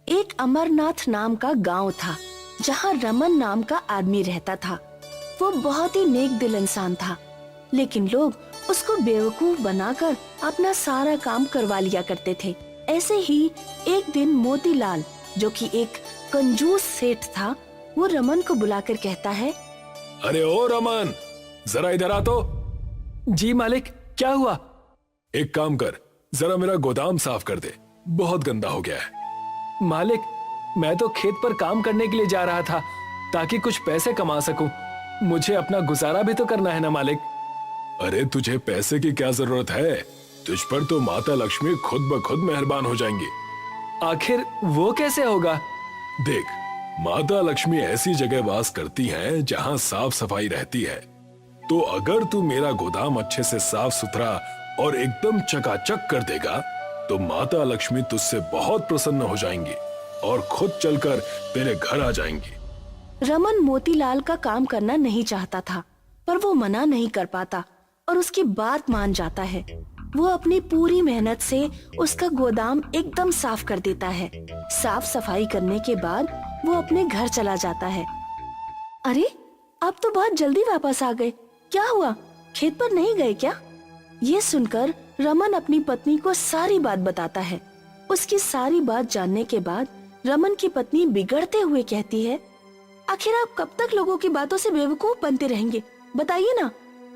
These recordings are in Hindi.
एक अमरनाथ नाम का गांव था जहां रमन नाम का आदमी रहता था। वो बहुत ही नेक दिल इंसान था, लेकिन लोग उसको बेवकूफ बनाकर अपना सारा काम करवा लिया करते थे। ऐसे ही एक दिन मोतीलाल, जो कि एक कंजूस सेठ था, वो रमन को बुलाकर कहता है, अरे ओ रमन, जरा इधर आ तो। जी मालिक, क्या हुआ? एक काम कर, जरा मेरा गोदाम साफ कर दे, बहुत गंदा हो गया है। मालिक, मैं तो खेत पर काम करने के लिए जा रहा था ताकि कुछ पैसे कमा सकूं। मुझे अपना गुजारा भी तो करना है ना मालिक। अरे तुझे पैसे की क्या जरूरत है? तुझ पर तो माता लक्ष्मी खुद ब खुद मेहरबान हो जाएंगी। आखिर वो कैसे होगा? देख, माता लक्ष्मी ऐसी जगह वास करती हैं जहां साफ सफाई रहती है। तो अगर तू मेरा गोदाम अच्छे से साफ सुथरा और एकदम चकाचक कर देगा तो माता लक्ष्मी तुझसे बहुत प्रसन्न हो जाएंगी और खुद चलकर तेरे घर आ जाएंगी। रमन मोतीलाल का काम करना नहीं चाहता था, पर वो मना नहीं कर पाता और उसकी बात मान जाता है। वो अपनी पूरी मेहनत से उसका गोदाम एकदम साफ कर देता है। साफ सफाई करने के बाद वो अपने घर चला जाता है। अरे, आप तो बहुत जल्दी वापस आ गए, क्या हुआ? खेत पर नहीं गए क्या? ये सुनकर रमन अपनी पत्नी को सारी बात बताता है। उसकी सारी बात जानने के बाद रमन की पत्नी बिगड़ते हुए कहती है, आखिर आप कब तक लोगों की बातों से बेवकूफ बनते रहेंगे? बताइए ना,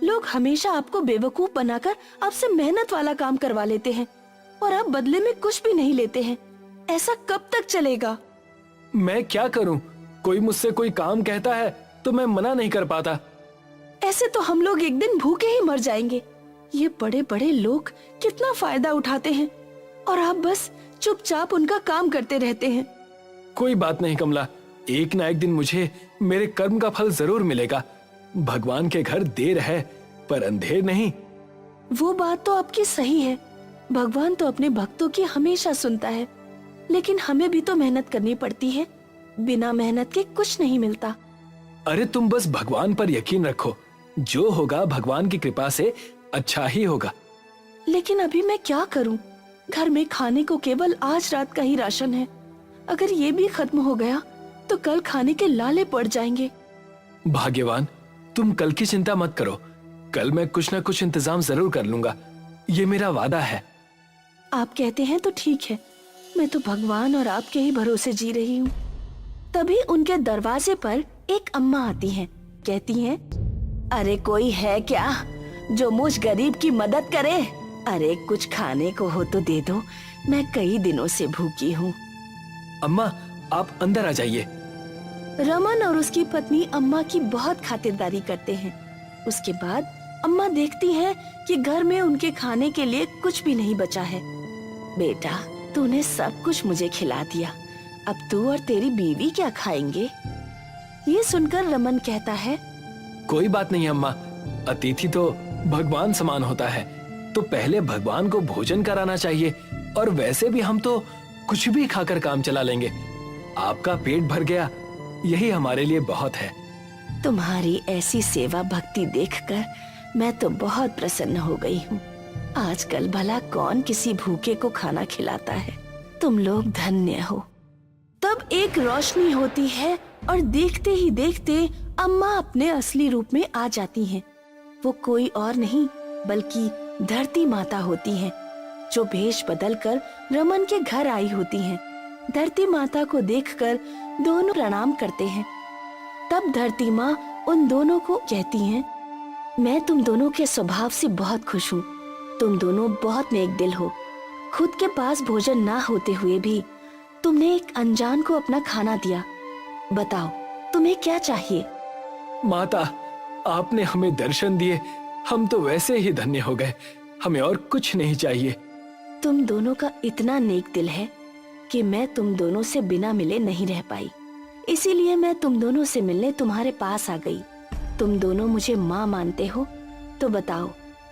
लोग हमेशा आपको बेवकूफ बनाकर आपसे मेहनत वाला काम करवा लेते हैं और आप बदले में कुछ भी नहीं लेते हैं। ऐसा कब तक चलेगा? मैं क्या करूं? कोई मुझसे कोई काम कहता है तो मैं मना नहीं कर पाता। ऐसे तो हम लोग एक दिन भूखे ही मर जाएंगे। ये बड़े बड़े लोग कितना फायदा उठाते हैं और आप बस चुपचाप उनका काम करते रहते हैं। कोई बात नहीं कमला, एक ना एक दिन मुझे मेरे कर्म का फल जरूर मिलेगा। भगवान के घर देर है पर अंधेर नहीं। वो बात तो आपकी सही है। भगवान तो अपने भक्तों की हमेशा सुनता है, लेकिन हमें भी तो मेहनत करनी पड़ती है। बिना मेहनत के कुछ नहीं मिलता। अरे तुम बस भगवान पर यकीन रखो, जो होगा भगवान की कृपा से अच्छा ही होगा। लेकिन अभी मैं क्या करूं? घर में खाने को केवल आज रात का ही राशन है। अगर ये भी खत्म हो गया तो कल खाने के लाले पड़ जाएंगे। भाग्यवान, तुम कल की चिंता मत करो, कल मैं कुछ न कुछ इंतजाम जरूर कर लूंगा, ये मेरा वादा है। आप कहते हैं तो ठीक है, मैं तो भगवान और आपके ही भरोसे जी रही हूँ। तभी उनके दरवाजे पर एक अम्मा आती हैं। कहती हैं, अरे कोई है क्या जो मुझ गरीब की मदद करे? अरे कुछ खाने को हो तो दे दो, मैं कई दिनों से भूखी हूँ। अम्मा, आप अंदर आ जाइए। रमन और उसकी पत्नी अम्मा की बहुत खातिरदारी करते हैं। उसके बाद अम्मा देखती है कि घर में उनके खाने के लिए कुछ भी नहीं बचा है। बेटा, तूने सब कुछ मुझे खिला दिया, अब तू और तेरी बीवी क्या खाएंगे? ये सुनकर रमन कहता है, कोई बात नहीं अम्मा, अतिथि तो भगवान समान होता है, तो पहले भगवान को भोजन कराना चाहिए और वैसे भी हम तो कुछ भी खाकर काम चला लेंगे। आपका पेट भर गया, यही हमारे लिए बहुत है। तुम्हारी ऐसी सेवा भक्ति देखकर मैं तो बहुत प्रसन्न हो गई हूँ। आजकल भला कौन किसी भूखे को खाना खिलाता है? तुम लोग धन्य हो। तब एक रोशनी होती है और देखते ही देखते अम्मा अपने असली रूप में आ जाती हैं। वो कोई और नहीं बल्कि धरती माता होती हैं, जो भेष बदलकर रमन के घर आई होती हैं। धरती माता को देखकर दोनों प्रणाम करते हैं। तब धरती माँ उन दोनों को कहती हैं, मैं तुम दोनों के स्वभाव से बहुत खुश हूँ। तुम दोनों बहुत नेक दिल हो। खुद के पास भोजन ना होते हुए भी तुमने एक अनजान को अपना खाना दिया। बताओ, तुम्हें क्या चाहिए? माता, आपने हमें दर्शन दिए, हम तो वैसे ही धन्य हो गए, हमें और कुछ नहीं चाहिए। तुम दोनों का इतना नेक दिल है कि मैं तुम दोनों से बिना मिले नहीं रह पाई, इसीलिए मैं तुम दोनों से मिलने तुम्हारे पास आ गई। तुम दोनों मुझे माँ मानते हो, तो बताओ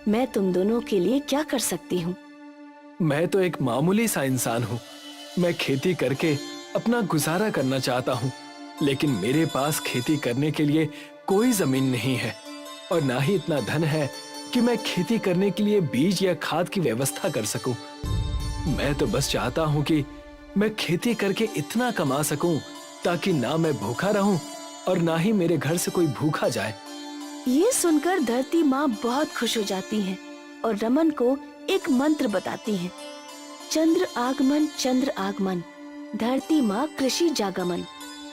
मैं तुम दोनों के लिए क्या कर सकती हूँ? मैं तो एक मामूली सा इंसान हूँ। मैं खेती करके अपना गुजारा करना चाहता हूँ, लेकिन मेरे पास खेती करने के लिए कोई जमीन नहीं है और ना ही इतना धन है कि मैं खेती करने के लिए बीज या खाद की व्यवस्था कर सकूं। मैं तो बस चाहता हूँ कि मैं खेती करके इतना कमा सकूं ताकि ना मैं भूखा रहूं और ना ही मेरे घर से कोई भूखा जाए। ये सुनकर धरती माँ बहुत खुश हो जाती हैं और रमन को एक मंत्र बताती हैं। चंद्र आगमन, धरती माँ कृषि जागमन।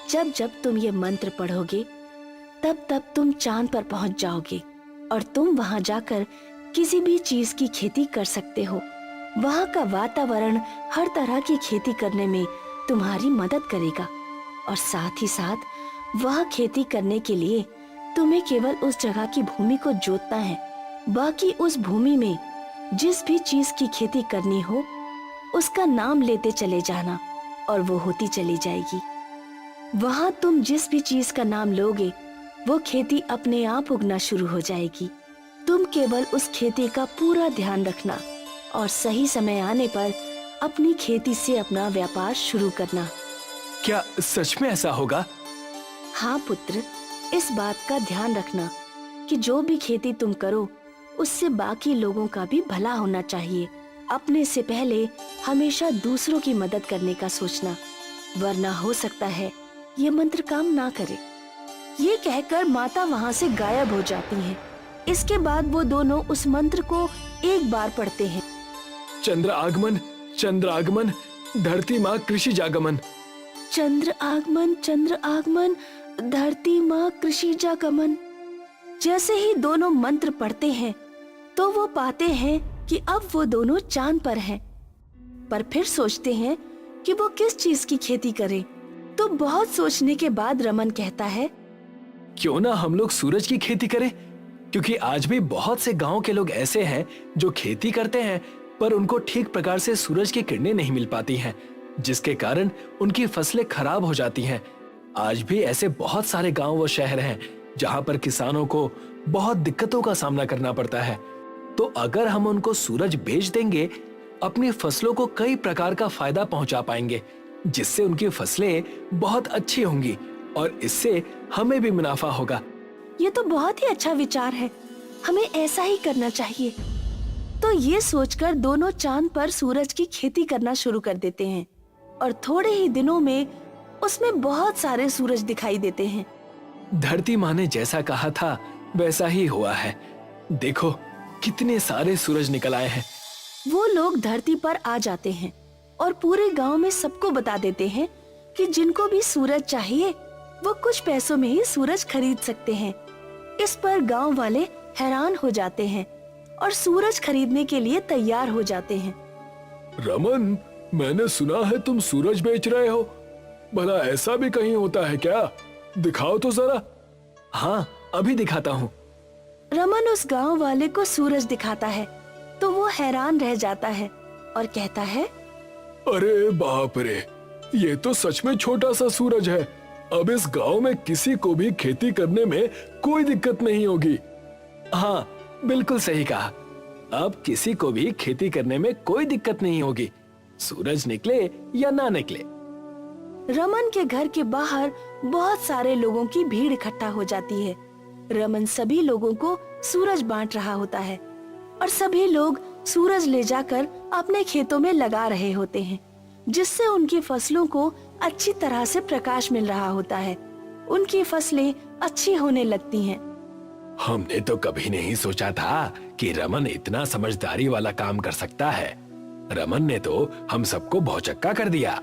जब जब तुम ये मंत्र पढ़ोगे तब तब तुम चांद पर पहुँच जाओगे और तुम वहाँ जाकर किसी भी चीज की खेती कर सकते हो। वहाँ का वातावरण हर तरह की खेती करने में तुम्हारी मदद करेगा और साथ ही साथ वहाँ खेती करने के लिए तुम्हें केवल उस जगह की भूमि को जोतना है। बाकी उस भूमि में जिस भी चीज की खेती करनी हो उसका नाम लेते चले जाना और वो होती चली जाएगी। वहाँ तुम जिस भी चीज का नाम लोगे वो खेती अपने आप उगना शुरू हो जाएगी। तुम केवल उस खेती का पूरा ध्यान रखना और सही समय आने पर अपनी खेती से अपना व्यापार शुरू करना। क्या सच में ऐसा होगा? हाँ पुत्र, इस बात का ध्यान रखना कि जो भी खेती तुम करो उससे बाकी लोगों का भी भला होना चाहिए। अपने से पहले हमेशा दूसरों की मदद करने का सोचना, वरना हो सकता है ये मंत्र काम ना करे। ये कहकर माता वहाँ से गायब हो जाती हैं। इसके बाद वो दोनों उस मंत्र को एक बार पढ़ते हैं। चंद्र आगमन, धरती माँ कृषि जागमन। चंद्र आगमन, धरती माँ कृषि जागमन। जैसे ही दोनों मंत्र पढ़ते हैं तो वो पाते हैं कि अब वो दोनों चांद पर हैं। पर फिर सोचते हैं कि वो किस चीज की खेती करें। तो बहुत सोचने के बाद रमन कहता है, क्यों ना हम लोग सूरज की खेती करें, क्योंकि आज भी बहुत से गांव के लोग ऐसे हैं जो खेती करते हैं पर उनको ठीक प्रकार से सूरज की किरणें नहीं मिल पाती हैं, जिसके कारण उनकी फसलें खराब हो जाती हैं। आज भी ऐसे बहुत सारे गांव व शहर हैं जहां पर किसानों को बहुत दिक्कतों का सामना करना पड़ता है। तो अगर हम उनको सूरज बेच देंगे, अपनी फसलों को कई प्रकार का फायदा पहुंचा पाएंगे, जिससे उनकी फसलें बहुत अच्छी होंगी और इससे हमें भी मुनाफा होगा। ये तो बहुत ही अच्छा विचार है, हमें ऐसा ही करना चाहिए। तो ये सोचकर दोनों चांद पर सूरज की खेती करना शुरू कर देते हैं और थोड़े ही दिनों में उसमें बहुत सारे सूरज दिखाई देते हैं। धरती माँ ने जैसा कहा था वैसा ही हुआ है। देखो कितने सारे सूरज निकल आए हैं। वो लोग धरती पर आ जाते हैं और पूरे गांव में सबको बता देते हैं कि जिनको भी सूरज चाहिए वो कुछ पैसों में ही सूरज खरीद सकते हैं। इस पर गांव वाले हैरान हो जाते हैं और सूरज खरीदने के लिए तैयार हो जाते हैं। रमन, मैंने सुना है तुम सूरज बेच रहे हो। भला ऐसा भी कहीं होता है क्या? दिखाओ तो जरा। हाँ, अभी दिखाता हूँ। रमन उस गांव वाले को सूरज दिखाता है तो वो हैरान रह जाता है और कहता है, अरे बाप रे, ये तो सच में छोटा सा सूरज है। अब इस गांव में किसी को भी खेती करने में कोई दिक्कत नहीं होगी। हाँ, बिल्कुल सही कहा। अब किसी को भी खेती करने में कोई दिक्कत नहीं होगी, सूरज निकले या ना निकले। रमन के घर के बाहर बहुत सारे लोगों की भीड़ इकट्ठा हो जाती है। रमन सभी लोगों को सूरज बांट रहा होता है और सभी लोग सूरज ले जाकर अपने खेतों में लगा रहे होते हैं, जिससे उनकी फसलों को अच्छी तरह से प्रकाश मिल रहा होता है। उनकी फसलें अच्छी होने लगती हैं। हमने तो कभी नहीं सोचा था कि रमन इतना समझदारी वाला काम कर सकता है। रमन ने तो हम सबको भौचक्का कर दिया।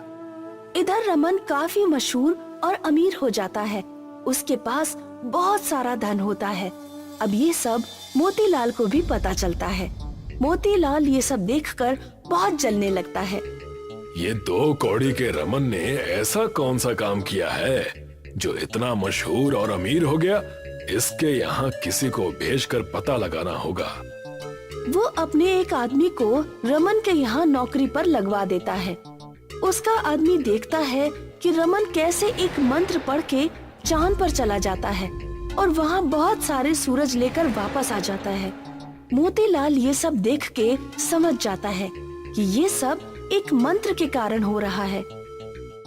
इधर रमन काफी मशहूर और अमीर हो जाता है। उसके पास बहुत सारा धन होता है। अब ये सब मोतीलाल को भी पता चलता है। मोतीलाल ये सब देखकर बहुत जलने लगता है। ये 2 कौड़ी के रमन ने ऐसा कौन सा काम किया है जो इतना मशहूर और अमीर हो गया? इसके यहाँ किसी को भेजकर पता लगाना होगा। वो अपने एक आदमी को रमन के यहाँ नौकरी पर लगवा देता है। उसका आदमी देखता है कि रमन कैसे एक मंत्र पढ़ के चांद पर चला जाता है और वहाँ बहुत सारे सूरज लेकर वापस आ जाता है। मोतीलाल ये सब देख के समझ जाता है कि ये सब एक मंत्र के कारण हो रहा है।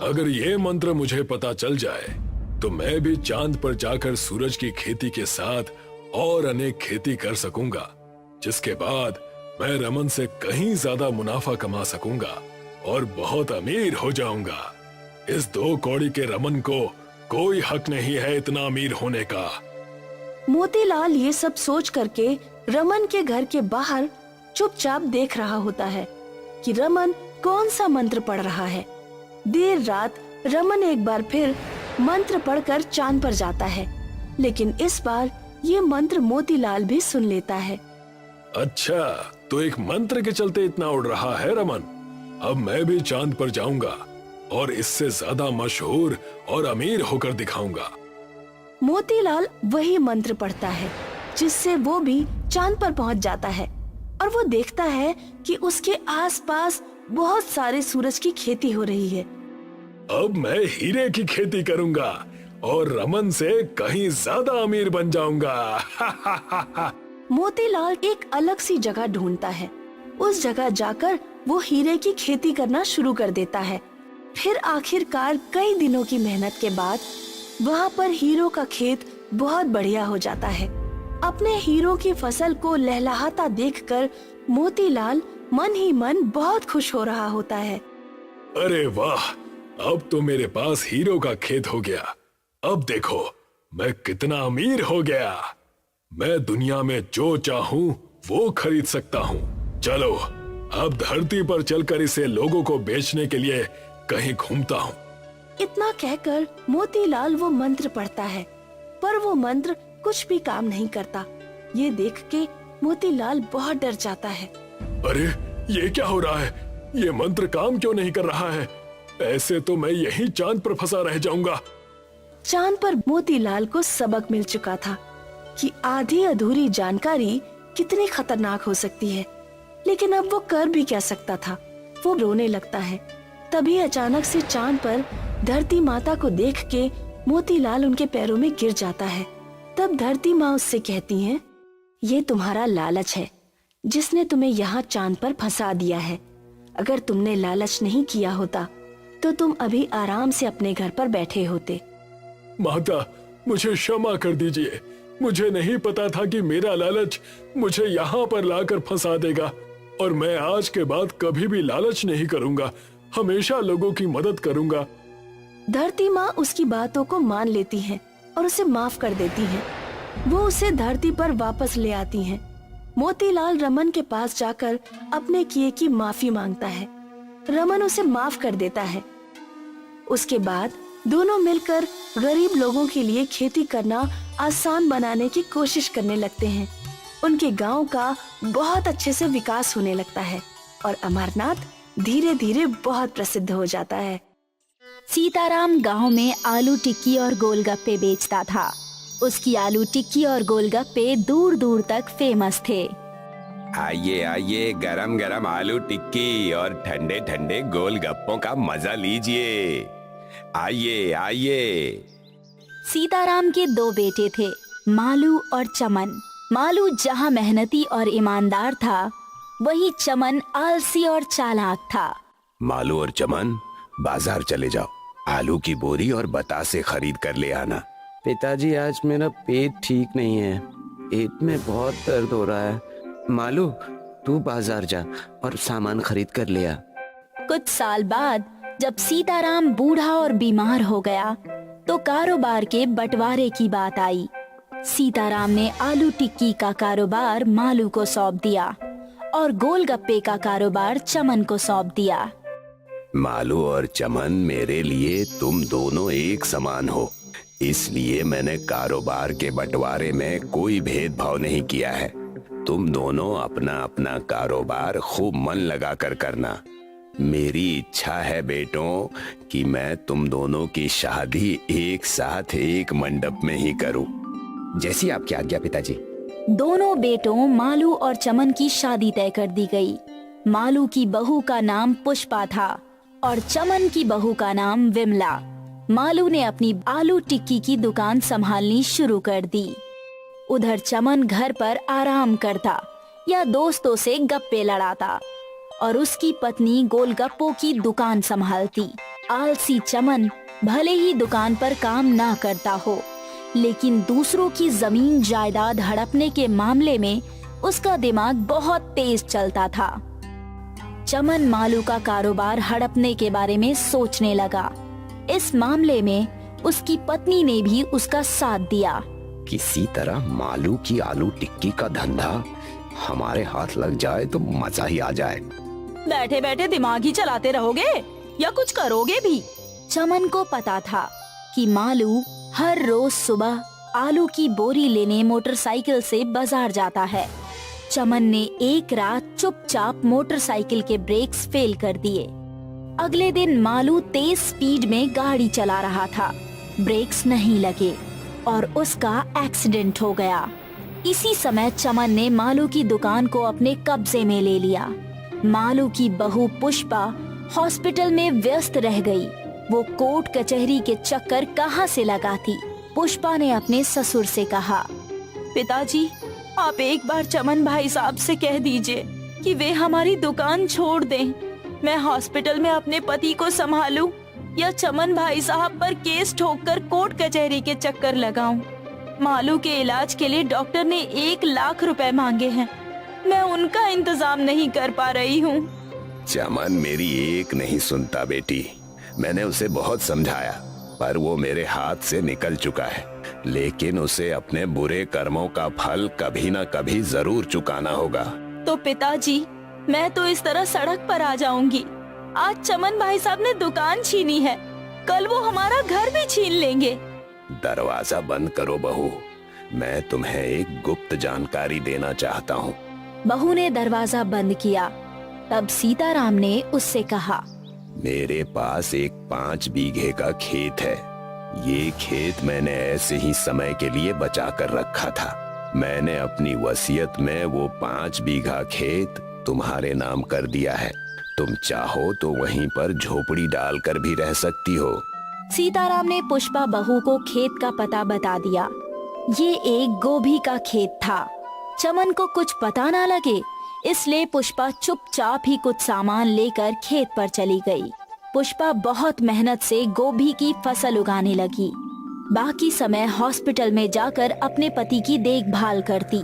अगर ये मंत्र मुझे पता चल जाए तो मैं भी चांद पर जाकर सूरज की खेती के साथ और अनेक खेती कर सकूंगा, जिसके बाद मैं रमन से कहीं ज्यादा मुनाफा कमा सकूंगा। और बहुत अमीर हो जाऊंगा। इस 2 कौड़ी के रमन को कोई हक नहीं है इतना अमीर होने का। मोतीलाल ये सब सोच करके रमन के घर के बाहर चुपचाप देख रहा होता है कि रमन कौन सा मंत्र पढ़ रहा है। देर रात रमन एक बार फिर मंत्र पढ़कर चांद पर जाता है, लेकिन इस बार ये मंत्र मोतीलाल भी सुन लेता है। अच्छा, तो एक मंत्र के चलते इतना उड़ रहा है रमन। अब मैं भी चांद पर जाऊंगा और इससे ज्यादा मशहूर और अमीर होकर दिखाऊंगा। मोतीलाल वही मंत्र पढ़ता है जिससे वो भी चांद पर पहुंच जाता है और वो देखता है कि उसके आसपास बहुत सारे सूरज की खेती हो रही है। अब मैं हीरे की खेती करूंगा और रमन से कहीं ज्यादा अमीर बन जाऊंगा। मोतीलाल एक अलग सी जगह ढूंढता है। उस जगह जाकर वो हीरे की खेती करना शुरू कर देता है। फिर आखिरकार कई दिनों की मेहनत के बाद वहाँ पर हीरों का खेत बहुत बढ़िया हो जाता है। अपने हीरों की फसल को लहलहाता देखकर मोतीलाल मन ही मन बहुत खुश हो रहा होता है। अरे वाह, अब तो मेरे पास हीरो का खेत हो गया। अब देखो मैं कितना अमीर हो गया। मैं दुनिया में जो चाहूं वो खरीद सकता हूं। चलो अब धरती पर चलकर इसे लोगों को बेचने के लिए कहीं घूमता हूं। इतना कहकर मोतीलाल वो मंत्र पढ़ता है, पर वो मंत्र कुछ भी काम नहीं करता। ये देख के मोतीलाल बहुत डर जाता है। अरे ये क्या हो रहा है? ये मंत्र काम क्यों नहीं कर रहा है? ऐसे तो मैं यहीं चांद पर फंसा रह जाऊंगा। चांद पर मोतीलाल को सबक मिल चुका था कि आधी अधूरी जानकारी कितनी खतरनाक हो सकती है, लेकिन अब वो कर भी क्या सकता था। वो रोने लगता है। तभी अचानक से चांद पर धरती माता को देख के मोतीलाल उनके पैरों में गिर जाता है। तब धरती माँ उससे कहती हैं, ये तुम्हारा लालच है जिसने तुम्हें यहाँ चांद पर फंसा दिया है। अगर तुमने लालच नहीं किया होता तो तुम अभी आराम से अपने घर पर बैठे होते। माता, मुझे क्षमा कर दीजिए। मुझे नहीं पता था कि मेरा लालच मुझे यहाँ पर लाकर फंसा देगा, और मैं आज के बाद कभी भी लालच नहीं करूंगा। हमेशा लोगों की मदद करूंगा। धरती माँ उसकी बातों को मान लेती हैं और उसे माफ कर देती हैं। वो उसे धरती पर वापस ले आती हैं। मोतीलाल रमन के पास जाकर अपने किए की माफी मांगता है। रमन उसे माफ कर देता है। उसके बाद दोनों मिलकर गरीब लोगों के लिए खेती करना आसान बनाने की कोशिश करने लगते हैं। उनके गांव का बहुत अच्छे से विकास होने लगता है और अमरनाथ धीरे धीरे बहुत प्रसिद्ध हो जाता है। सीताराम गांव में आलू टिक्की और गोलगप्पे बेचता था। उसकी आलू टिक्की और गोलगप्पे दूर दूर तक फेमस थे। आइए आइए, गरम गरम आलू टिक्की और ठंडे ठंडे गोलगप्पों का मजा लीजिए। आइए आइए। सीताराम के 2 बेटे थे, मालू और चमन। मालू जहाँ मेहनती और ईमानदार था, वहीं चमन आलसी और चालाक था। मालू और चमन, बाजार चले जाओ। आलू की बोरी और बतासे खरीद कर ले आना। पिताजी, आज मेरा पेट ठीक नहीं है। पेट में बहुत दर्द हो रहा है। मालू, तू बाजार जा और सामान खरीद कर ले आ। कुछ साल बाद जब सीताराम बूढ़ा और बीमार हो गया तो कारोबार के बंटवारे की बात आई। सीताराम ने आलू टिक्की का कारोबार मालू को सौंप दिया और गोलगप्पे का कारोबार चमन को सौंप दिया। मालू और चमन, मेरे लिए तुम दोनों एक समान हो, इसलिए मैंने कारोबार के बंटवारे में कोई भेदभाव नहीं किया है। तुम दोनों अपना अपना कारोबार खूब मन लगा कर करना। मेरी इच्छा है बेटों कि मैं तुम दोनों की शादी एक साथ एक मंडप में ही करूं। जैसी आपकी आज्ञा पिताजी। दोनों बेटों मालू और चमन की शादी तय कर दी गई। मालू की बहू का नाम पुष्पा था और चमन की बहू का नाम विमला। मालू ने अपनी आलू टिक्की की दुकान संभालनी शुरू कर दी। उधर चमन घर पर आराम करता या दोस्तों से गप्पे लड़ाता और उसकी पत्नी गोलगप्पों की दुकान संभालती। आलसी चमन भले ही दुकान पर काम ना करता हो, लेकिन दूसरों की जमीन जायदाद हड़पने के मामले में उसका दिमाग बहुत तेज चलता था। चमन मालू का कारोबार हड़पने के बारे में सोचने लगा। इस मामले में उसकी पत्नी ने भी उसका साथ दिया। किसी तरह मालू की आलू टिक्की का धंधा हमारे हाथ लग जाए तो मजा ही आ जाए। बैठे बैठे दिमाग ही चलाते रहोगे या कुछ करोगे भी? चमन को पता था कि मालू हर रोज सुबह आलू की बोरी लेने मोटरसाइकिल से बाजार जाता है। चमन ने एक रात चुपचाप मोटरसाइकिल के ब्रेक्स फेल कर दिए। अगले दिन मालू तेज स्पीड में गाड़ी चला रहा था। ब्रेक्स नहीं लगे और उसका एक्सीडेंट हो गया। इसी समय चमन ने मालू की दुकान को अपने कब्जे में ले लिया। मालू की बहू पुष्पा हॉस्पिटल में व्यस्त रह गई। वो कोर्ट कचहरी के चक्कर कहाँ से लगाती। पुष्पा ने अपने ससुर से कहा, पिताजी, आप एक बार चमन भाई साहब से कह दीजिए कि वे हमारी दुकान छोड़ दें। मैं हॉस्पिटल में अपने पति को संभालूं या चमन भाई साहब पर केस ठोककर कोर्ट कचहरी के चक्कर लगाऊं। मालू के इलाज के लिए डॉक्टर ने 1 लाख रुपए मांगे हैं। मैं उनका इंतजाम नहीं कर पा रही हूँ। चमन मेरी एक नहीं सुनता बेटी। मैंने उसे बहुत समझाया पर वो मेरे हाथ से निकल चुका है। लेकिन उसे अपने बुरे कर्मों का फल कभी न कभी जरूर चुकाना होगा। तो पिताजी, मैं तो इस तरह सड़क पर आ जाऊंगी। आज चमन भाई साहब ने दुकान छीनी है, कल वो हमारा घर भी छीन लेंगे। दरवाजा बंद करो बहू, मैं तुम्हें एक गुप्त जानकारी देना चाहता हूँ। बहू ने दरवाजा बंद किया। तब सीताराम ने उससे कहा, मेरे पास एक 5 बीघे का खेत है। ये खेत मैंने ऐसे ही समय के लिए बचा कर रखा था। मैंने अपनी वसीयत में वो 5 बीघा खेत तुम्हारे नाम कर दिया है। तुम चाहो तो वहीं पर झोपड़ी डालकर भी रह सकती हो। सीताराम ने पुष्पा बहू को खेत का पता बता दिया। ये एक गोभी का खेत था। चमन को कुछ पता ना लगे, इसलिए पुष्पा चुपचाप ही कुछ सामान लेकर खेत पर चली गई। पुष्पा बहुत मेहनत से गोभी की फसल उगाने लगी। बाकी समय हॉस्पिटल में जाकर अपने पति की देखभाल करती।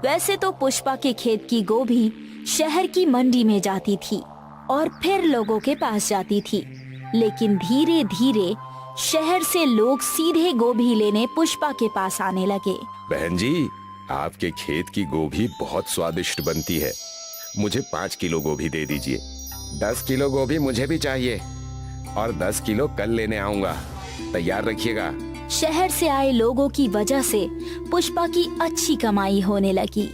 वैसे तो पुष्पा के खेत की गोभी शहर की मंडी में जाती थी और फिर लोगों के पास जाती थी। लेकिन धीरे धीरे शहर से लोग सीधे गोभी लेने पुष्पा के पास आने लगे। बहन जी, आपके खेत की गोभी बहुत स्वादिष्ट बनती है। मुझे 5 किलो गोभी दे दीजिए। 10 किलो गोभी मुझे भी चाहिए और 10 किलो कल लेने आऊंगा। तैयार रखिएगा। शहर से आए लोगों की वजह से पुष्पा की अच्छी कमाई होने लगी।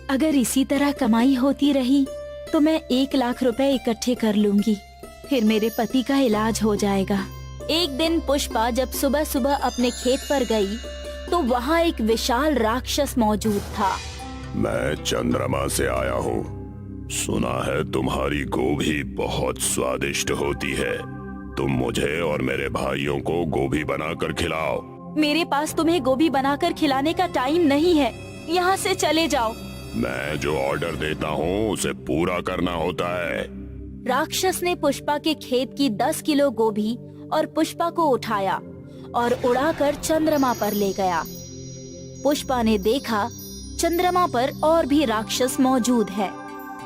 अगर इसी तरह कमाई होती रही तो मैं 1 लाख रुपए इकट्ठे कर लूंगी। फिर मेरे पति का इलाज हो जाएगा। एक दिन पुष्पा जब सुबह सुबह अपने खेत पर गई तो वहाँ एक विशाल राक्षस मौजूद था। मैं चंद्रमा से आया हूँ। सुना है तुम्हारी गोभी बहुत स्वादिष्ट होती है। तुम मुझे और मेरे भाइयों को गोभी बनाकर खिलाओ। मेरे पास तुम्हें गोभी बनाकर खिलाने का टाइम नहीं है। यहाँ से चले जाओ। मैं जो ऑर्डर देता हूँ उसे पूरा करना होता है। राक्षस ने पुष्पा के खेत की 10 किलो गोभी और पुष्पा को उठाया और उड़ाकर चंद्रमा पर ले गया। पुष्पा ने देखा चंद्रमा पर और भी राक्षस मौजूद है।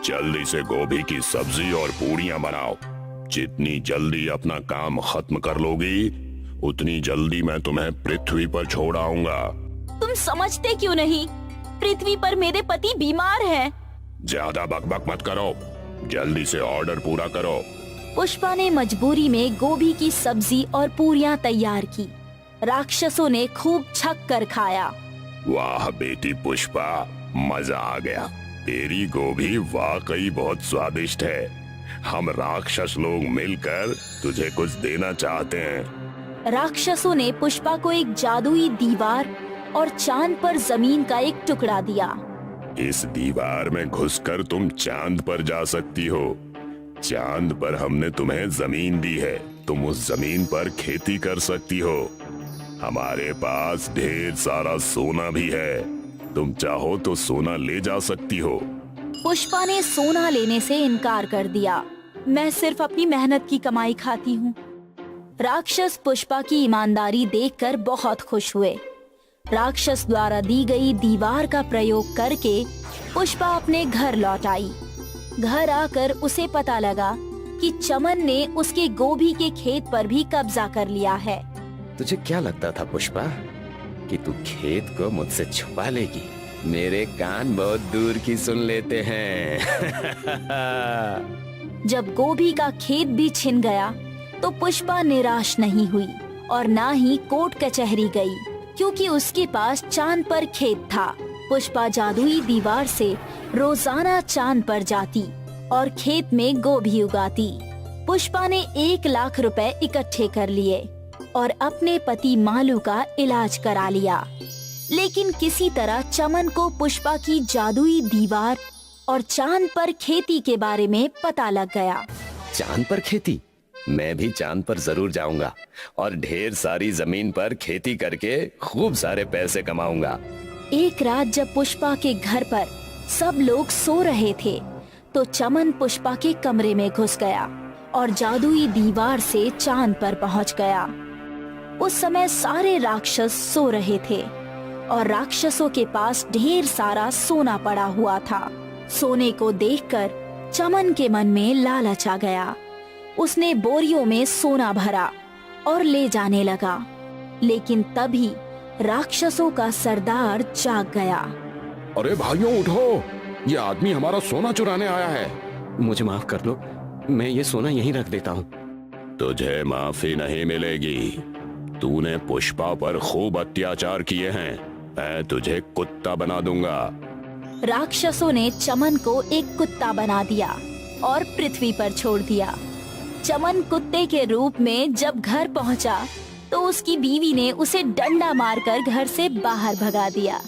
जल्दी से गोभी की सब्जी और पूड़ियाँ बनाओ। जितनी जल्दी अपना काम खत्म कर लोगी उतनी जल्दी मैं तुम्हें पृथ्वी पर छोड़ आऊंगा। तुम समझते क्यों नहीं? पृथ्वी पर मेरे पति बीमार हैं। ज्यादा बकबक मत करो, जल्दी से ऑर्डर पूरा करो। पुष्पा ने मजबूरी में गोभी की सब्जी और पूरियां तैयार की। राक्षसों ने खूब छक कर खाया। वाह बेटी पुष्पा, मजा आ गया। तेरी गोभी वाकई बहुत स्वादिष्ट है। हम राक्षस लोग मिलकर तुझे कुछ देना चाहते हैं। राक्षसों ने पुष्पा को एक जादुई दीवार और चांद पर जमीन का एक टुकड़ा दिया। इस दीवार में घुसकर तुम चांद पर जा सकती हो। चांद पर हमने तुम्हें जमीन दी है, तुम उस जमीन पर खेती कर सकती हो। हमारे पास ढेर सारा सोना भी है, तुम चाहो तो सोना ले जा सकती हो। पुष्पा ने सोना लेने से इनकार कर दिया। मैं सिर्फ अपनी मेहनत की कमाई खाती हूँ। राक्षस पुष्पा की ईमानदारी देखकर बहुत खुश हुए। राक्षस द्वारा दी गई दीवार का प्रयोग करके पुष्पा अपने घर लौट आई। घर आकर उसे पता लगा कि चमन ने उसके गोभी के खेत पर भी कब्जा कर लिया है। तुझे क्या लगता था पुष्पा कि तू खेत को मुझसे छुपा लेगी? मेरे कान बहुत दूर की सुन लेते हैं। जब गोभी का खेत भी छिन गया तो पुष्पा निराश नहीं हुई और ना ही कोर्ट कचहरी गई, क्योंकि उसके पास चांद पर खेत था। पुष्पा जादुई दीवार से रोजाना चांद पर जाती और खेत में गोभी उगाती। पुष्पा ने 1 लाख रुपए इकट्ठे कर लिए और अपने पति मालू का इलाज करा लिया। लेकिन किसी तरह चमन को पुष्पा की जादुई दीवार और चांद पर खेती के बारे में पता लग गया। चांद पर खेती? मैं भी चांद पर जरूर जाऊंगा और ढेर सारी जमीन पर खेती करके खूब सारे पैसे कमाऊंगा। एक रात जब पुष्पा के घर पर सब लोग सो रहे थे तो चमन पुष्पा के कमरे में घुस गया और जादुई दीवार से चांद पर पहुंच गया। उस समय सारे राक्षस सो रहे थे और राक्षसों के पास ढेर सारा सोना पड़ा हुआ था। सोने को देखकर चमन के मन में लालच आ गया। उसने बोरियों में सोना भरा और ले जाने लगा, लेकिन तभी राक्षसों का सरदार जाग गया। अरे भाइयों उठो, ये आदमी हमारा सोना चुराने आया है। मुझे माफ कर दो, मैं ये सोना यहीं रख देता हूँ। तुझे माफी नहीं मिलेगी। तूने पुष्पा पर खूब अत्याचार किए हैं। मैं तुझे कुत्ता बना दूंगा। राक्षसों ने चमन को एक कुत्ता बना दिया और पृथ्वी पर छोड़ दिया। चमन कुत्ते के रूप में जब घर पहुंचा तो उसकी बीवी ने उसे डंडा मारकर घर से बाहर भगा दिया।